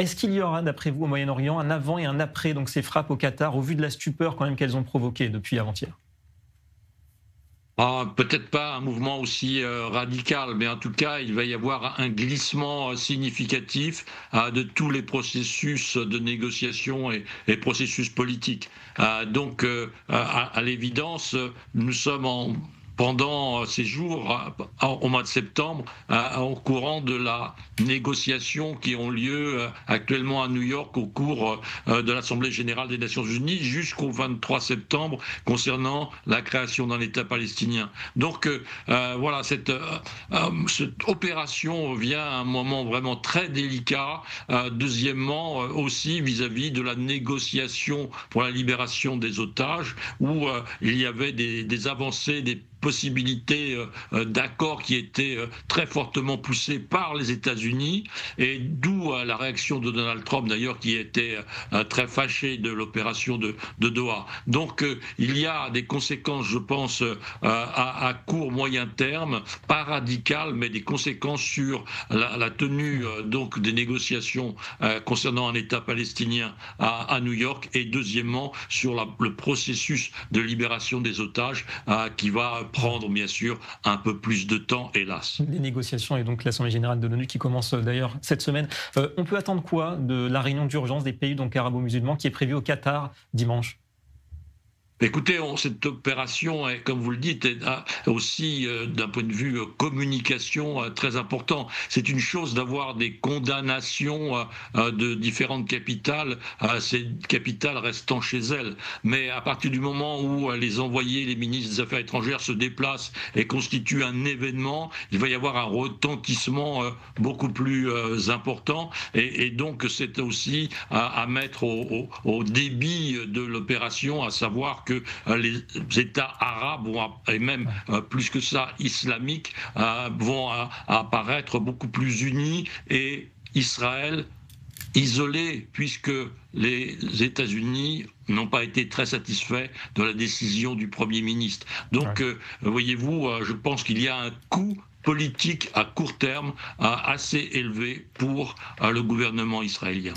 Est-ce qu'il y aura, d'après vous, au Moyen-Orient, un avant et un après donc ces frappes au Qatar, au vu de la stupeur quand même qu'elles ont provoquée depuis avant-hier? Ah, peut-être pas un mouvement aussi radical, mais en tout cas, il va y avoir un glissement significatif de tous les processus de négociation et processus politiques. À l'évidence, nous sommes pendant ces jours, au mois de septembre, au courant de la négociation qui ont lieu actuellement à New York au cours de l'Assemblée générale des Nations unies jusqu'au 23 septembre concernant la création d'un État palestinien. Voilà, cette opération vient à un moment vraiment très délicat. Deuxièmement, aussi vis-à-vis de la négociation pour la libération des otages, où il y avait des avancées, des possibilités d'accord qui étaient très fortement poussées par les États-Unis, et d'où la réaction de Donald Trump d'ailleurs, qui était très fâché de l'opération de Doha. Il y a des conséquences, je pense, à court moyen terme, pas radicales, mais des conséquences sur la tenue donc des négociations concernant un État palestinien à New York, et deuxièmement sur le processus de libération des otages qui va prendre bien sûr un peu plus de temps, hélas. Des négociations et donc l'Assemblée générale de l'ONU qui commence d'ailleurs cette semaine. On peut attendre quoi de la réunion d'urgence des pays donc arabo-musulmans qui est prévue au Qatar dimanche? Écoutez, cette opération, comme vous le dites, est aussi, d'un point de vue communication, très important. C'est une chose d'avoir des condamnations de différentes capitales, ces capitales restant chez elles. Mais à partir du moment où les envoyés, les ministres des Affaires étrangères se déplacent et constituent un événement, il va y avoir un retentissement beaucoup plus important. Et donc, c'est aussi à mettre au débit de l'opération, à savoir que les États arabes et même plus que ça islamiques vont apparaître beaucoup plus unis, et Israël isolé, puisque les États-Unis n'ont pas été très satisfaits de la décision du Premier ministre. Voyez-vous, je pense qu'il y a un coût politique à court terme assez élevé pour le gouvernement israélien.